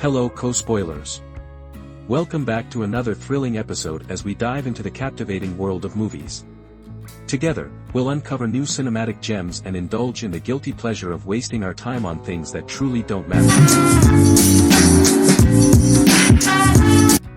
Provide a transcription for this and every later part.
Hello co-spoilers. Welcome back to another thrilling episode as we dive into the captivating world of movies. Together, we'll uncover new cinematic gems and indulge in the guilty pleasure of wasting our time on things that truly don't matter.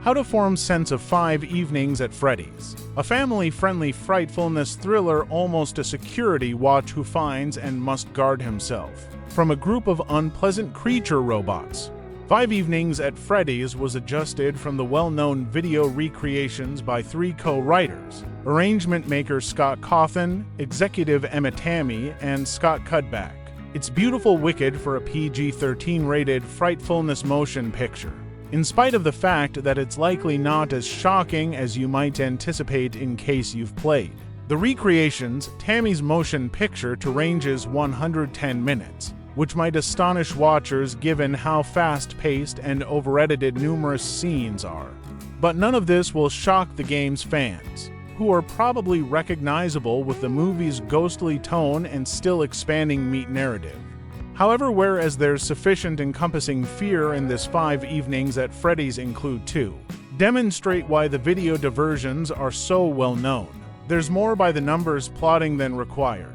How to form sense of 5 Evenings at Freddy's. A family-friendly frightfulness thriller, almost a security watch who finds and must guard himself from a group of unpleasant creature robots. 5 Evenings at Freddy's was adjusted from the well-known video recreations by 3 co-writers, arrangement maker Scott Cawthon, executive Emma Tammy, and Scott Cudback. It's beautiful wicked for a PG-13 rated frightfulness motion picture, in spite of the fact that it's likely not as shocking as you might anticipate in case you've played the recreations. Tammy's motion picture to ranges 110 minutes, which might astonish watchers given how fast-paced and over-edited numerous scenes are. But none of this will shock the game's fans, who are probably recognizable with the movie's ghostly tone and still expanding meat narrative. However, whereas there's sufficient encompassing fear in this 5 Evenings at Freddy's include to demonstrate why the video diversions are so well known, there's more by the numbers plotting than required.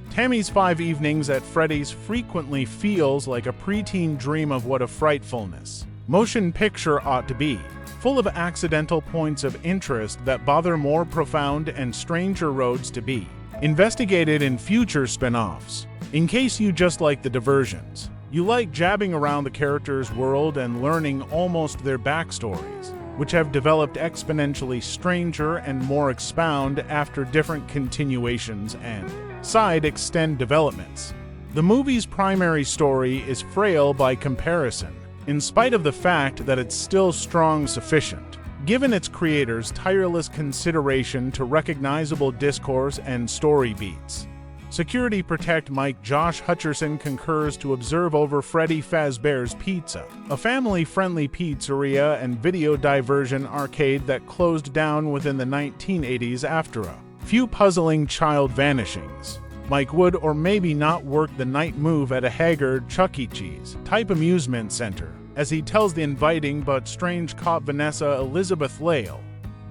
Tammy's 5 Evenings at Freddy's frequently feels like a preteen dream of what a frightfulness motion picture ought to be, full of accidental points of interest that bother more profound and stranger roads to be investigated in future spin-offs. In case you just like the diversions, you like jabbing around the characters' world and learning almost their backstories, which have developed exponentially stranger and more expound after different continuations and side extend developments. The movie's primary story is frail by comparison, in spite of the fact that it's still strong sufficient, given its creators' tireless consideration to recognizable discourse and story beats. Security Protect Mike Josh Hutcherson concurs to observe over Freddy Fazbear's Pizza, a family-friendly pizzeria and video diversion arcade that closed down within the 1980s after a few puzzling child vanishings. Mike would or maybe not work the night move at a haggard Chuck E. Cheese type amusement center, as he tells the inviting but strange cop Vanessa Elizabeth Lale.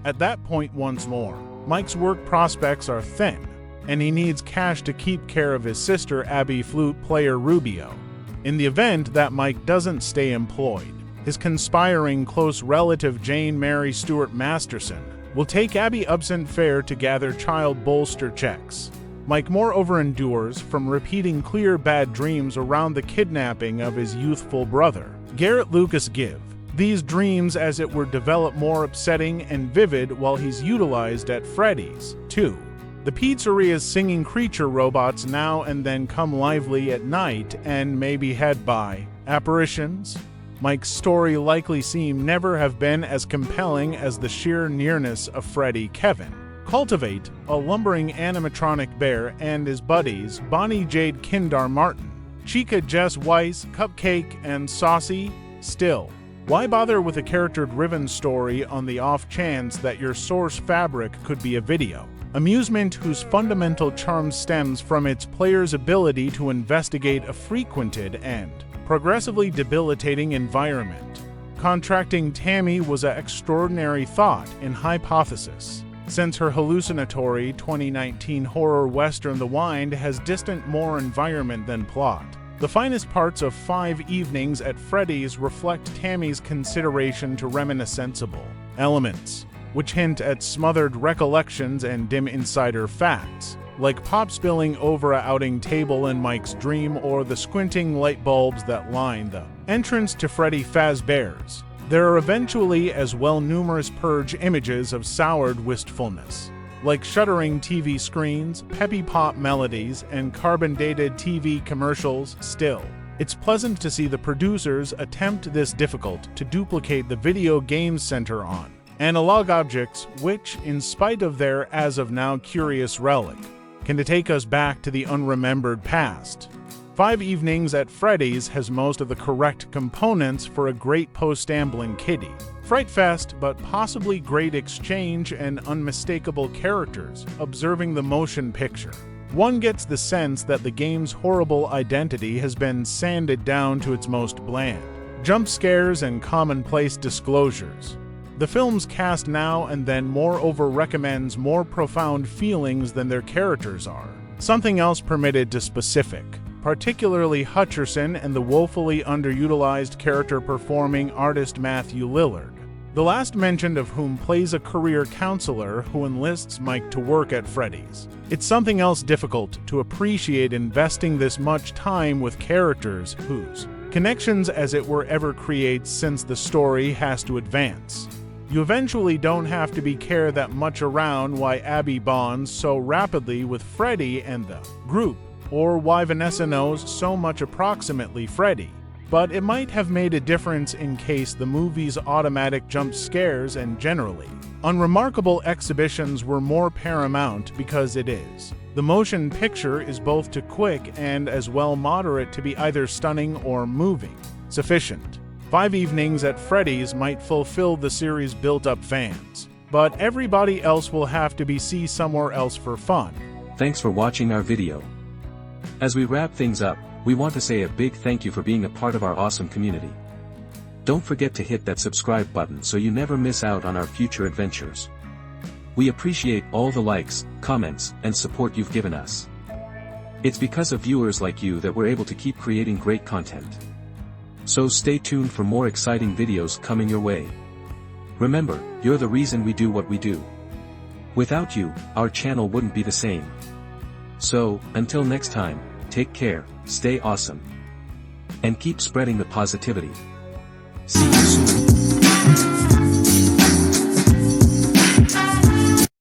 At that point once more, Mike's work prospects are thin, and he needs cash to keep care of his sister Abby flute player Rubio. In the event that Mike doesn't stay employed, his conspiring close relative Jane Mary Stewart Masterson will take Abby absent fare to gather child bolster checks. Mike moreover endures from repeating clear bad dreams around the kidnapping of his youthful brother, Garrett Lucas Give. These dreams as it were develop more upsetting and vivid while he's utilized at Freddy's, too. The pizzeria's singing creature robots now and then come lively at night and may be head by apparitions. Mike's story likely seem never have been as compelling as the sheer nearness of Freddy Kevin. Cultivate, a lumbering animatronic bear, and his buddies Bonnie Jade Kindar Martin, Chica Jess Weiss, Cupcake, and Saucy. Still, why bother with a character-driven story on the off chance that your source fabric could be a video amusement whose fundamental charm stems from its player's ability to investigate a frequented and progressively debilitating environment? Contracting Tammy was an extraordinary thought and hypothesis, since her hallucinatory 2019 horror western The Wind has distant more environment than plot. The finest parts of 5 Evenings at Freddy's reflect Tammy's consideration to reminiscenceable elements, which hint at smothered recollections and dim insider facts, like pop spilling over a outing table in Mike's dream or the squinting light bulbs that line the entrance to Freddy Fazbear's. There are eventually as well numerous purge images of soured wistfulness, like shuddering TV screens, peppy pop melodies, and carbon-dated TV commercials. Still, it's pleasant to see the producers attempt this difficult to duplicate the video game center on analog objects, which, in spite of their as-of-now curious relic, can take us back to the unremembered past. 5 Evenings at Freddy's has most of the correct components for a great post-ambling kiddie Frightfest, but possibly great exchange and unmistakable characters observing the motion picture. One gets the sense that the game's horrible identity has been sanded down to its most bland, jump scares and commonplace disclosures. The film's cast now and then moreover recommends more profound feelings than their characters are. Something else permitted to specific, particularly Hutcherson and the woefully underutilized character-performing artist Matthew Lillard, the last mentioned of whom plays a career counselor who enlists Mike to work at Freddy's. It's something else difficult to appreciate investing this much time with characters whose connections as it were ever creates since the story has to advance. You eventually don't have to be care that much around why Abby bonds so rapidly with Freddy and the group, or why Vanessa knows so much approximately Freddy. But it might have made a difference in case the movie's automatic jump scares and generally unremarkable exhibitions were more paramount because it is. The motion picture is both too quick and as well moderate to be either stunning or moving. Sufficient. 5 Evenings at Freddy's might fulfill the series' built-up fans, but everybody else will have to be see somewhere else for fun. Thanks for watching our video. As we wrap things up, we want to say a big thank you for being a part of our awesome community. Don't forget to hit that subscribe button so you never miss out on our future adventures. We appreciate all the likes, comments, and support you've given us. It's because of viewers like you that we're able to keep creating great content. So stay tuned for more exciting videos coming your way. Remember, you're the reason we do what we do. Without you, our channel wouldn't be the same. So, until next time, take care, stay awesome, and keep spreading the positivity. See you soon.